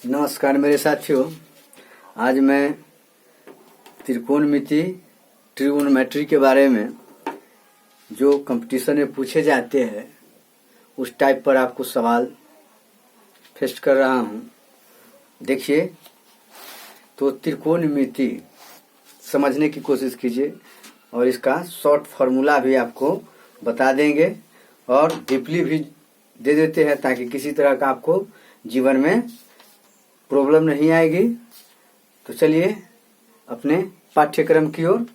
नमस्कार मेरे साथियों। आज मैं त्रिकोणमिति ट्रिगोनोमेट्री के बारे में जो कंपटीशन में पूछे जाते हैं उस टाइप पर आपको सवाल फेस्ट कर रहा हूं। देखिए, तो त्रिकोणमिति समझने की कोशिश कीजिए और इसका शॉर्ट फार्मूला भी आपको बता देंगे और डीपली भी दे देते हैं ताकि किसी तरह का आपको जीवन में प्रॉब्लम नहीं आएगी। तो चलिए अपने पाठ्यक्रम की ओर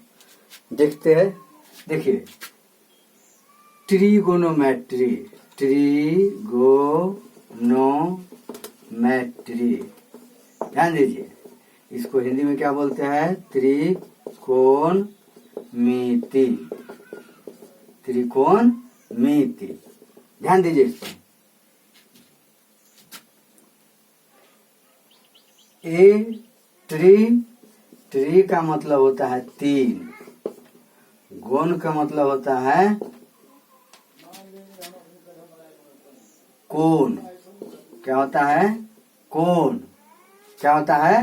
देखते हैं। देखिए, ट्रिगोनोमेट्री ध्यान दीजिए, इसको हिंदी में क्या बोलते हैं? त्रिकोणमिति। ध्यान दीजिए इस पर। ट्री का मतलब होता है तीन, गोन का मतलब होता है कोण। क्या होता है? कोण। क्या होता है?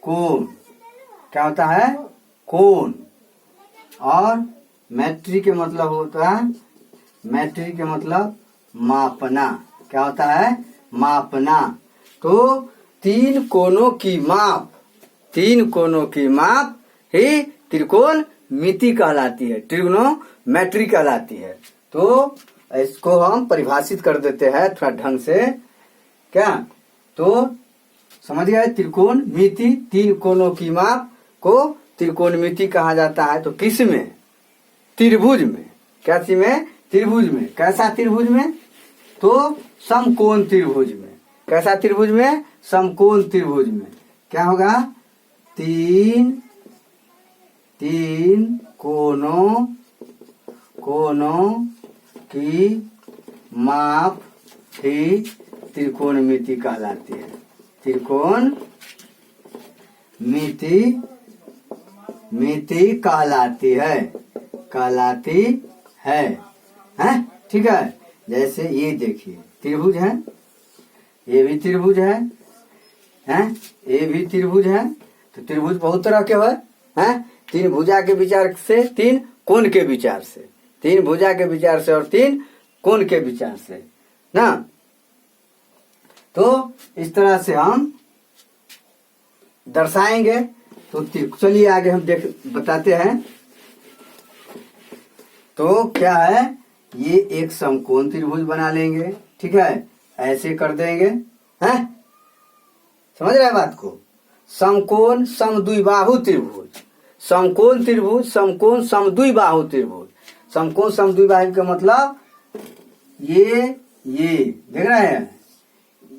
कोण। क्या होता है? कोण। और मैट्री के मतलब होता है, मैट्री के मतलब मापना। क्या होता है? मापना। तो तीन कोणों की माप, तीन कोणों की माप ही त्रिकोणमिति कहलाती है, ट्रिगोनोमेट्री कहलाती है। तो इसको हम परिभाषित कर देते हैं थोड़ा ढंग से। क्या? तो समझ गए? त्रिकोणमिति, तीन कोणों की माप को त्रिकोणमिति कहा जाता है। तो किस में? त्रिभुज में। क्या चीज में? त्रिभुज में। कैसा त्रिभुज में? तो समकोण त्रिभुज में। कैसा त्रिभुज में? समकोण त्रिभुज में। क्या होगा? तीन कोणों की माप ही त्रिकोणमिति कहलाती है। त्रिकोणमिति कहलाती है। हैं? ठीक है। जैसे ये देखिए, त्रिभुज है, ये भी त्रिभुज है, हैं? ये भी त्रिभुज है। तो त्रिभुज बहुत तरह के हैं? तीन भुजा के विचार से, तीन कोण के विचार से, तीन भुजा के विचार से और तीन कोण के विचार से ना। तो इस तरह से हम दर्शाएंगे। तो चलिए आगे हम बताते हैं। तो क्या है? ये एक समकोण त्रिभुज बना लेंगे। ठीक है, ऐसे कर देंगे। हैं? समझ रहे हैं बात को? समकोण समद्विबाहु त्रिभुज, समकोण त्रिभुज, समकोण समद्विबाहु त्रिभुज। समकोण समद्विबाहु का मतलब ये देख रहे हैं,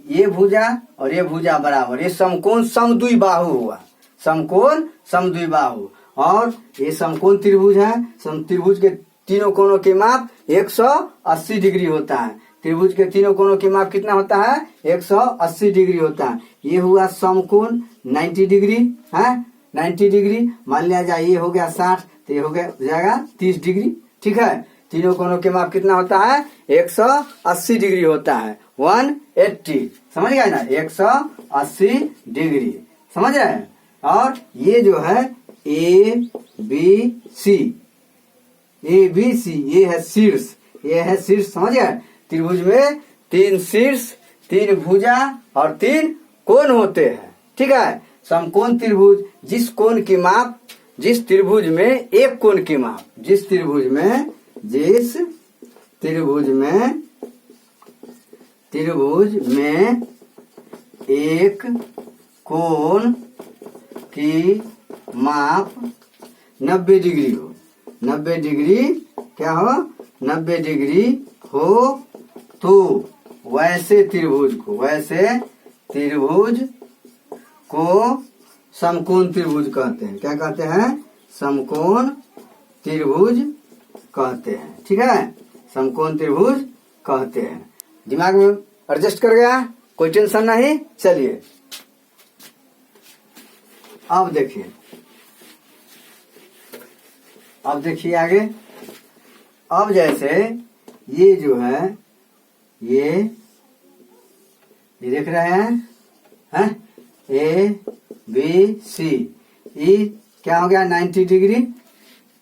ये भुजा और ये भुजा बराबर, ये समकोण समद्विबाहु हुआ, समकोण समद्विबाहु। और ये समकोण त्रिभुज है। त्रिभुज के तीनों कोणों की माप 180 डिग्री होता है। त्रिभुज के तीनों कोणों की माप कितना होता है? 180 डिग्री होता है। ये हुआ समकोण 90 डिग्री है, 90 डिग्री। मान लिया जाए ये हो गया 60, तो ये हो जाएगा 30 डिग्री। ठीक है। तीनों कोणों के माप कितना होता है? 180 डिग्री होता है, 180। समझ गए ना? 180 डिग्री। समझ रहे हैं? और ये जो है ABC, ये है शीर्ष, ये है शीर्ष। समझ गए? त्रिभुज में तीन शीर्ष, तीन भुजा और तीन कोण होते हैं। ठीक है। समकोण त्रिभुज, जिस कोण की माप, जिस त्रिभुज में एक कोण की माप, जिस त्रिभुज में एक कोण की माप 90 डिग्री हो, 90 डिग्री क्या हो? 90 डिग्री हो, तो वैसे त्रिभुज को समकोण त्रिभुज कहते हैं। क्या कहते हैं? समकोण त्रिभुज कहते हैं। ठीक है, समकोण त्रिभुज कहते हैं। दिमाग में एडजस्ट कर गया? कोई टेंशन नहीं। चलिए अब देखिए आगे। अब जैसे ये जो है, ये देख रहे हैं? ABC। ई क्या हो गया 90 डिग्री।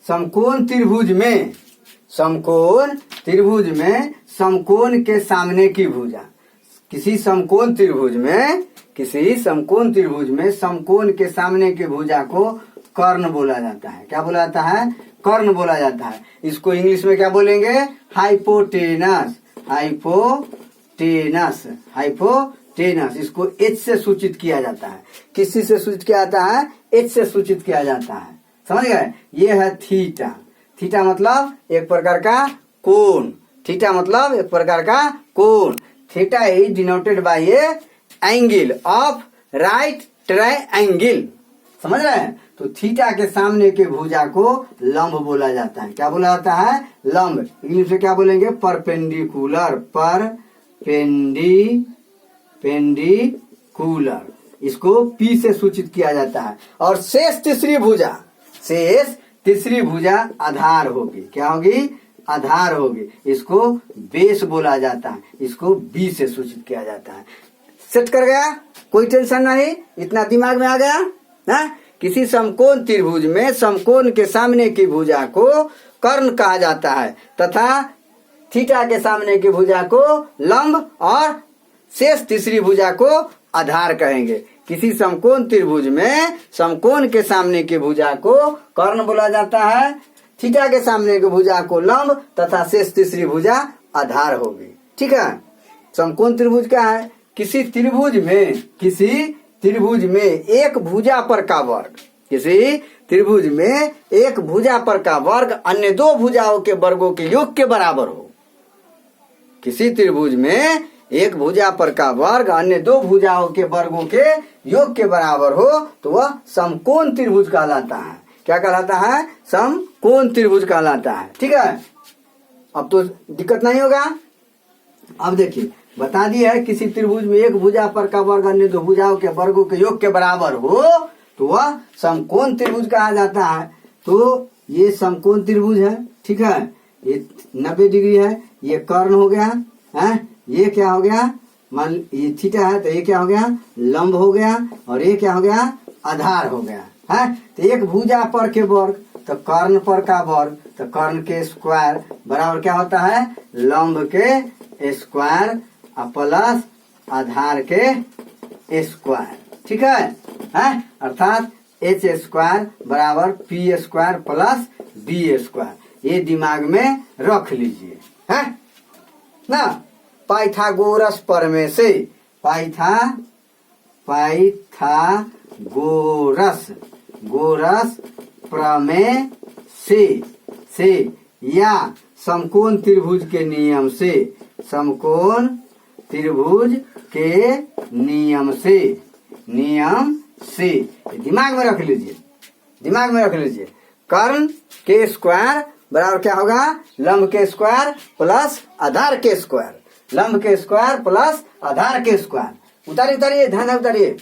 समकोण त्रिभुज में समकोण के सामने की भुजा, किसी समकोण त्रिभुज में समकोण के सामने की भुजा को कर्ण बोला जाता है। क्या बोला जाता है? कर्ण बोला जाता है। इसको इंग्लिश में क्या बोलेंगे? हाइपोटेनस। इसको H से सूचित किया जाता है। किसी से सूचित किया जाता है? H से सूचित किया जाता है। समझ गए? ये है थीटा। थीटा मतलब एक प्रकार का कोण। Theta is denoted by A angle of right triangle. समझ रहे हैं? तो थीटा के सामने के भुजा को लंब बोला जाता है। क्या बोला जाता है? लंब। इंग्लिश में क्या बोलेंगे? परपेंडिकुलर। इसको P से सूचित किया जाता है। और शेष तीसरी भुजा आधार होगी। क्या होगी? आधार होगी। इसको बेस बोला जाता है। इसको B से सूचित किया जाता है। सेट कर गया? कोई टेंशन नहीं? इतना दिमाग में आ गया ना? किसी समकोण त्रिभुज में समकोण के सामने की भुजा को कर्ण कहा जाता है तथा थीटा के सामने की भुजा को लंब और शेष तीसरी भुजा को आधार कहेंगे। किसी समकोण त्रिभुज में समकोण के सामने की भुजा को कर्ण बोला जाता है, थीटा के सामने की भुजा को लंब तथा शेष तीसरी भुजा आधार होगी। ठीक है। समकोण त्रिभुज क्या है? किसी त्रिभुज में एक भुजा पर का वर्ग अन्य दो भुजाओं के वर्गों के योग के बराबर हो। किसी त्रिभुज में एक भुजा पर का वर्ग अन्य दो भुजाओं के वर्गों के योग के बराबर हो तो वह समकोण त्रिभुज कहलाता है। क्या कहलाता है? समकोण त्रिभुज कहलाता है। ठीक है। अब तो दिक्कत नहीं होगा। अब देखिए बता दिया है किसी त्रिभुज में एक भुजा पर का वर्ग अन्य दो भुजाओं के वर्गों के योग के बराबर हो तो वह समकोण त्रिभुज कहा जाता है। तो ये समकोण त्रिभुज है। ठीक है। ये 90 डिग्री है। ये कर्ण हो गया है। ये क्या हो गया? मान ये थीटा है तो ये क्या हो गया? लंब हो गया। और ये क्या हो गया? आधार हो गया है। तो एक भुजा पर के वर्ग तो कर्ण पर का वर्ग तो कर्ण के स्क्वायर बराबर क्या होता है? लंब के स्क्वायर प्लस आधार के स्क्वायर। ठीक है। अर्थात एच स्क्वायर बराबर P square plus B square. ये दिमाग में रख लीजिए है ना। पाइथागोरस प्रमेय से गोरस प्रमेय से या समकोण त्रिभुज के नियम से दिमाग में रख लीजिए। कर्ण के स्क्वायर बराबर क्या होगा? लंब के स्क्वायर प्लस आधार के स्क्वायर। लंब के स्क्वायर प्लस आधार के स्क्वायर। उतारिए ध्यान उतारिए।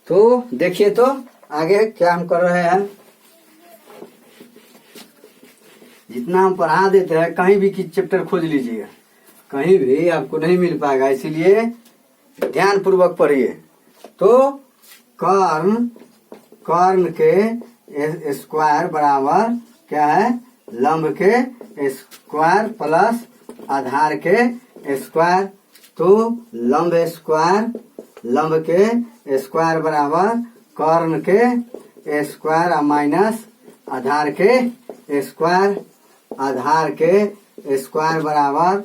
तो देखिए तो आगे क्या हम कर रहे हैं। जितना हम पढ़ा देते हैं कहीं भी की चैप्टर खोज लीजिएगा, कहीं भी आपको नहीं मिल पाएगा। इसीलिए ध्यान पूर्वक पढ़िए। तो कर्ण के स्क्वायर बराबर क्या है? लंब के स्क्वायर प्लस आधार के स्क्वायर। तो लंब के स्क्वायर बराबर कर्ण के स्क्वायर माइनस आधार के स्क्वायर। आधार के स्क्वायर बराबर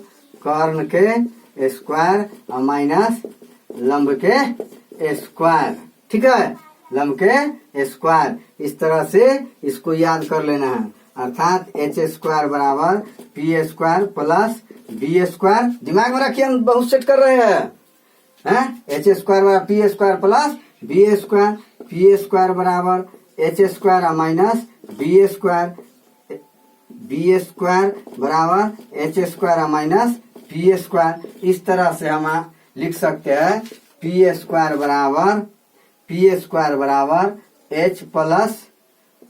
कर्ण के स्क्वायर माइनस लंब के स्क्वायर। ठीक है। लंब के स्क्वायर। इस तरह से इसको याद कर लेना है। अर्थात एच स्क्वायर बराबर P square plus B square. दिमाग में रखिए, हम बहुत सेट कर रहे हैं। है एच स्क्वायर बराबर P square plus B square, P square बराबर H square minus B square, B square बराबर H square minus P square. इस तरह से हम लिख सकते हैं पी स्क्वायर बराबर H plus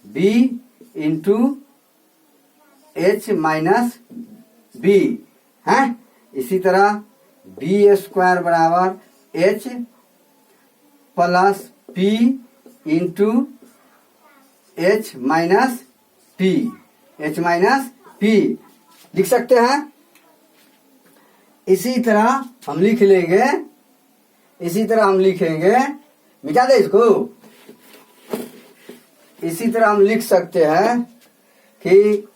B into H minus B है। इसी तरह बी स्क्वायर बराबर H plus P into H minus P, H minus P लिख सकते हैं। इसी तरह हम लिख लेंगे, मिटा दे इसको। इसी तरह हम लिख सकते हैं कि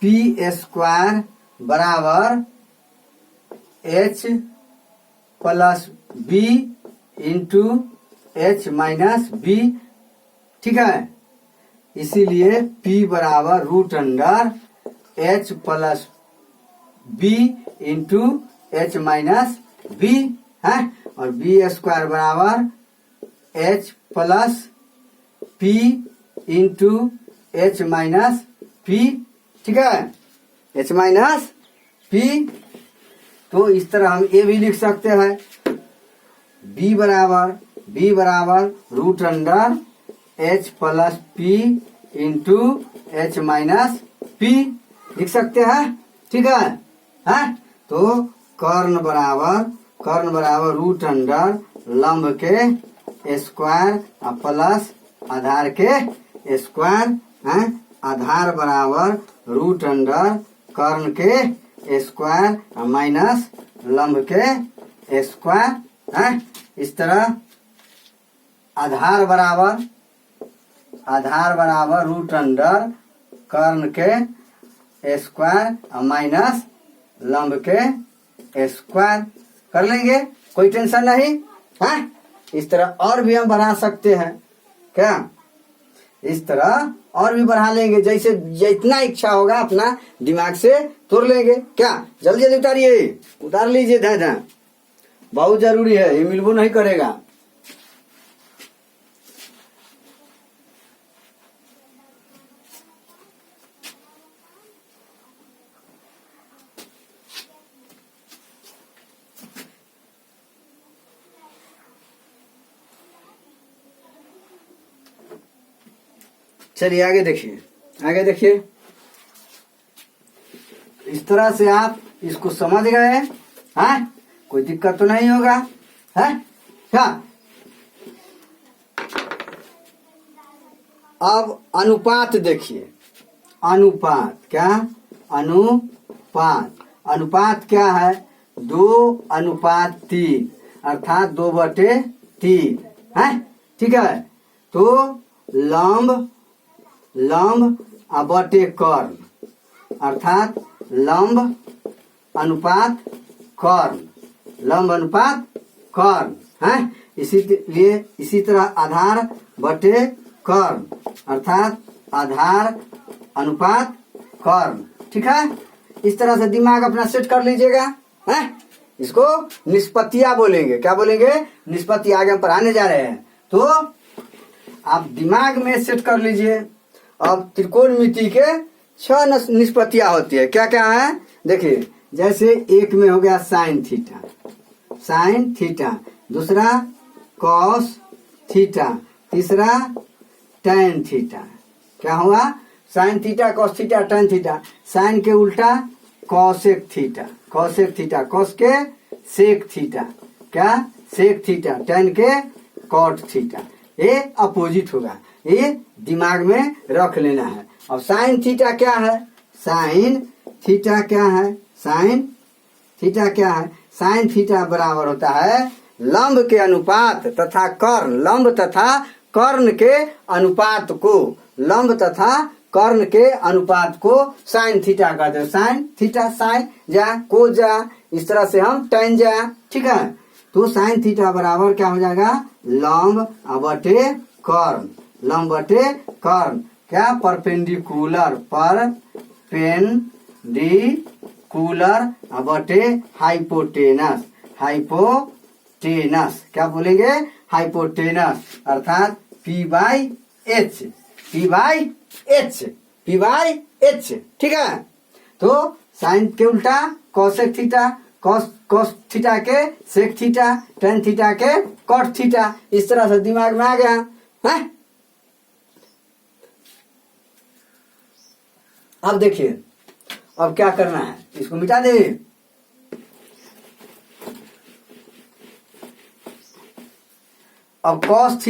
पी स्क्वायर बराबर H plus B into H minus B, ठीक है। इसीलिए P बराबर root under H plus B into H minus B है, और बी स्क्वायर बराबर H plus P into H minus P, ठीक है, एच माइनस पी। तो इस तरह हम ये भी लिख सकते हैं बी बराबर root under H plus P into H minus P लिख सकते हैं, ठीक है। तो कर्ण बराबर रूट अंडर लंब के स्क्वायर प्लस आधार के स्क्वायर है, आधार बराबर रूट अंडर कर्ण के स्क्वायर माइनस लंब के स्क्वायर है। इस तरह आधार बराबर रूट अंडर कर्ण के स्क्वायर माइनस लंब के स्क्वायर कर लेंगे, कोई टेंशन नहीं है। इस तरह और भी हम बढ़ा सकते हैं क्या, इस तरह और भी बढ़ा लेंगे, जैसे जितना इच्छा होगा अपना दिमाग से तोड़ लेंगे क्या। जल्दी जल्दी उतारिए, उतार लीजिए, धा बहुत जरूरी है, ये मिलबो नहीं करेगा। चलिए आगे देखिए। इस तरह से आप इसको समझ गए हैं, कोई दिक्कत तो नहीं होगा है क्या। अब अनुपात देखिए, अनुपात क्या है, 2:3 अर्थात 2/3 है, ठीक है। तो लंब बटे कर्ण अर्थात लंब अनुपात कर्ण है। इसीलिए इसी तरह आधार बटे कर्ण अर्थात आधार अनुपात कर्ण, ठीक है। इस तरह से दिमाग अपना सेट कर लीजिएगा है। इसको निष्पत्तियां बोलेंगे, क्या बोलेंगे, निष्पत्ति। आगे हम पढ़ाने जा रहे हैं, तो आप दिमाग में सेट कर लीजिए। अब त्रिकोणमिति के 6 निष्पत्तियां होती है, क्या क्या है देखिए। जैसे एक में हो गया साइन थीटा, दूसरा कॉस थीटा, तीसरा टैन थीटा। क्या हुआ, sine theta, cos theta, tan theta. Sine के उल्टा कॉसेक थीटा, कॉस के सेक थीटा, क्या सेक थीटा, टैन के कॉट थीटा। ये अपोजिट होगा, ये दिमाग में रख लेना है। अब साइन थीटा क्या है, साइन थीटा साइन थीटा बराबर होता है लंब के अनुपात तथा कर्ण, लंब तथा कर्ण के अनुपात को, लंब तथा कर्ण के अनुपात को साइन थीटा कहते हैं। साइन थीटा, साइन जा को जा, इस तरह से हम टैन जा, ठीक है। तो साइन थीटा बराबर क्या हो जाएगा, लंब बटे कर्ण, क्या परपेंडिकुलर बटे हाइपोटेनस हाइपोटेनस। क्या बोलेंगे? हाइपोटेनस, अर्थात P by H, P by H, P by H. ठीक है, तो साइन के उल्टा कॉसेक थीटा, कॉस थीटा के सेक थीटा, टेन थीटा के कॉट थीटा। इस तरह से दिमाग में आ गया है। अब देखिए, अब क्या करना है, इसको मिटा दे। अब कॉस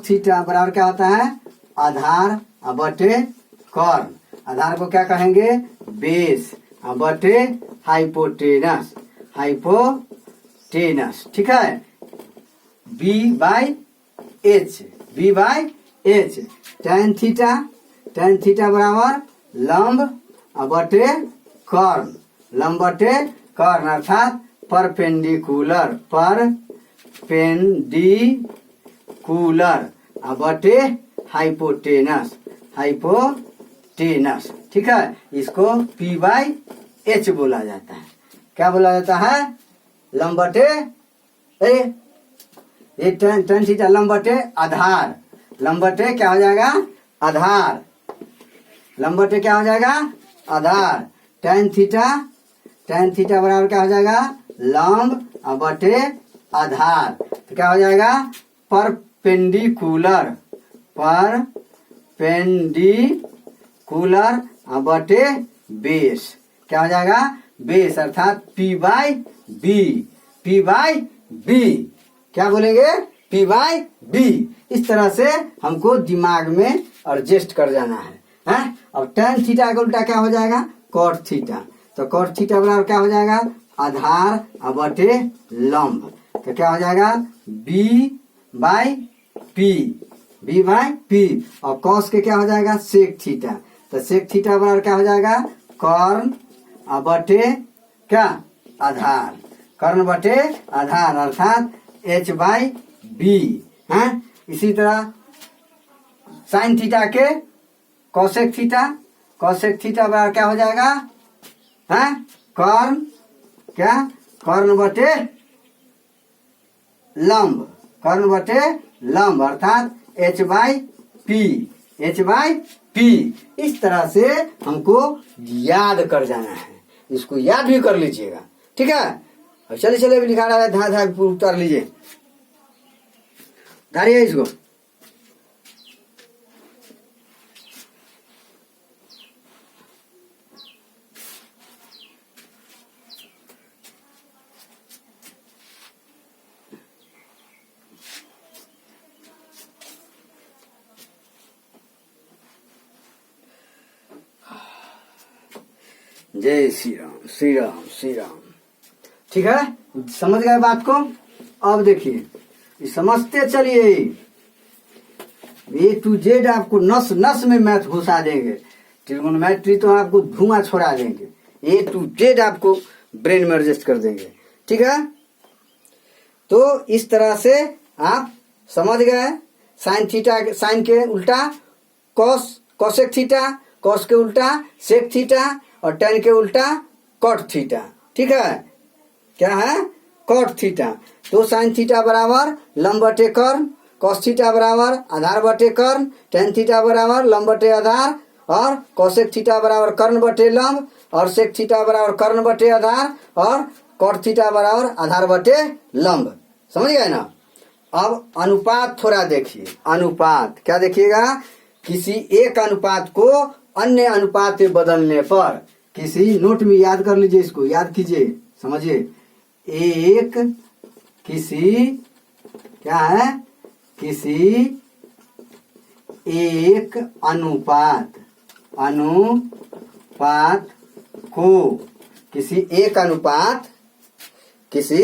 थीटा बराबर क्या होता है? आधार बटे कॉर्न। आधार को क्या कहेंगे? बेस बटे हाइपोटेनस, हाइपोटेनस। ठीक है, B by H, B by H. Tan theta बराबर लंब बटे कॉर्न, लंब बटे कॉर्न, अर्थात परपेंडिकुलर, परपेंडिकुलर बटे हाइपोटेनस, हाइपोटेनस। ठीक है, इसको P बाई एच बोला जाता है। क्या बोला जाता है? लंब बटे ये टेन थीटा लंब बटे आधार, लंब बटे क्या हो जाएगा? आधार, लंब बटे क्या हो जाएगा? आधार। टेन थीटा बराबर क्या हो जाएगा? लंब बटे आधार। तो क्या हो जाएगा? परपेंडिकुलर, परपेंडिकुलर बटे बेस। क्या हो जाएगा? बेस, अर्थात P by B, P by B. क्या बोलेंगे? P by B. इस तरह से हमको दिमाग में एडजस्ट कर जाना है। अब टेन थीटा का उल्टा क्या हो जाएगा? Cot theta. तो कॉट थीटा बराबर क्या हो जाएगा? आधार बटे लंब। तो क्या हो जाएगा? B by P, B by P. और कॉस के क्या हो जाएगा? Sec theta. तो सेक थीटा बराबर क्या हो जाएगा? कॉर्न बटे क्या? आधार, कॉर्न बटे आधार, अर्थात एच बाई बी है। इसी तरह साइन थीटा के कॉसेक थीटा, कॉसेक थीटा बराबर क्या हो जाएगा? है कॉर्न, क्या? कॉर्न बटे लंब, कॉर्न बटे लंब, अर्थात H by P, H by P. इस तरह से हमको याद कर जाना है, इसको याद भी कर लीजिएगा। ठीक है, अब चलिए अभी लिखा रहा है, धा उतार लीजिए, धारिए इसको। जय श्री राम, श्री राम, श्री राम। ठीक है, समझ गए बात को? अब देखिए, समझते चलिए, A to Z आपको नस नस में मैथ घुसा देंगे। ट्रिगोनोमेट्री तो आपको धुआं छोड़ा देंगे, A to Z आपको ब्रेन में एडजस्ट कर देंगे। ठीक है, तो इस तरह से आप समझ गए। साइन थीटा, साइन के उल्टा कॉस, कॉसेक थीटा, कॉस के उल्टा सेक थीटा, और टेन के उल्टा कॉट थीटा। ठीक है, क्या है? Cot theta. तो साइन थीटा बराबर लंब बटे कर्ण, कॉस थीटा बराबर आधार बटे कर्ण, टेन थीटा बराबर लंब बटे आधार, और कॉसेक थीटा बराबर कर्ण बटे लंब, और सेक थीटा बराबर कर्ण बटे आधार, और कॉट थीटा बराबर आधार बटे लंब। समझ गए ना? अब अनुपात थोड़ा देखिए। अनुपात क्या देखिएगा? किसी एक अनुपात को अन्य अनुपात में बदलने पर, किसी नोट में याद कर लीजिए, इसको याद कीजिए, समझिए। एक किसी क्या है? किसी एक अनुपात, अनुपात को, किसी एक अनुपात, किसी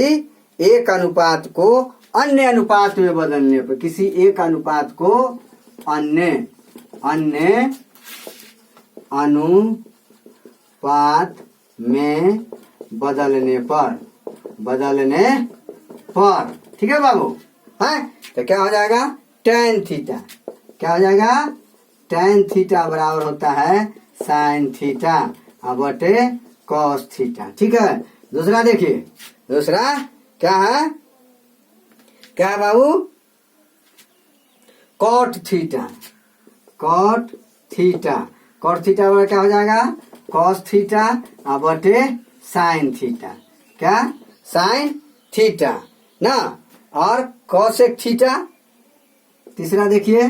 एक अनुपात को अन्य अनुपात में बदलने पर, किसी एक अनुपात को अन्य अनुपात में बदलने पर, ठीक है बाबू? है, तो क्या हो जाएगा? Tan theta. क्या हो जाएगा? टेन थीटा बराबर होता है साइन थीटा बटे कॉस थीटा। ठीक है, दूसरा देखिए, दूसरा क्या है, क्या है बाबू, cot theta. Cot theta, cot theta बराबर क्या हो जाएगा, कॉस थीटा बटे साइन थीटा। क्या, साइन थीटा ना। और कॉसेक थीटा, तीसरा देखिए,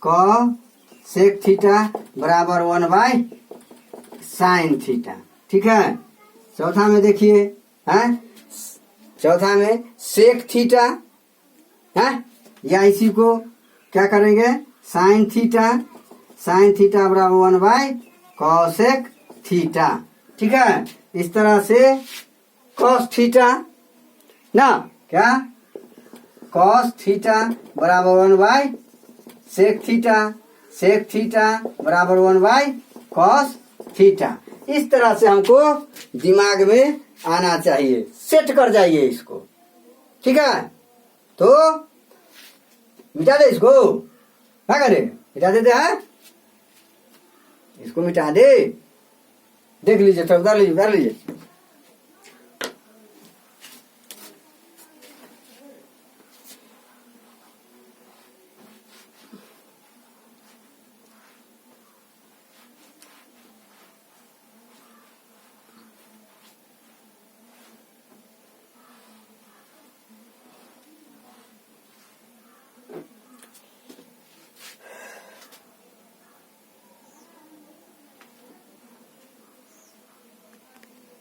कॉसेक थीटा बराबर 1 / साइन थीटा। ठीक है। चौथा में देखिए, हैं, चौथा में सेक थीटा है, या इसी को क्या करेंगे, साइन थीटा। साइन थीटा बराबर 1 / कॉसेक थीटा। ठीक है। इस तरह से कॉस थीटा ना, क्या, कॉस थीटा बराबर 1 / सेक थीटा। सेक थीटा बराबर 1 / कॉस थीटा। इस तरह से हमको दिमाग में आना चाहिए, सेट कर जाइए इसको। ठीक है। तो मिटा दे इसको, क्या करे, मिटा देते हैं, इसको मिटा दे। देख लीजिए, उतार लीजिए, उतार लीजिए।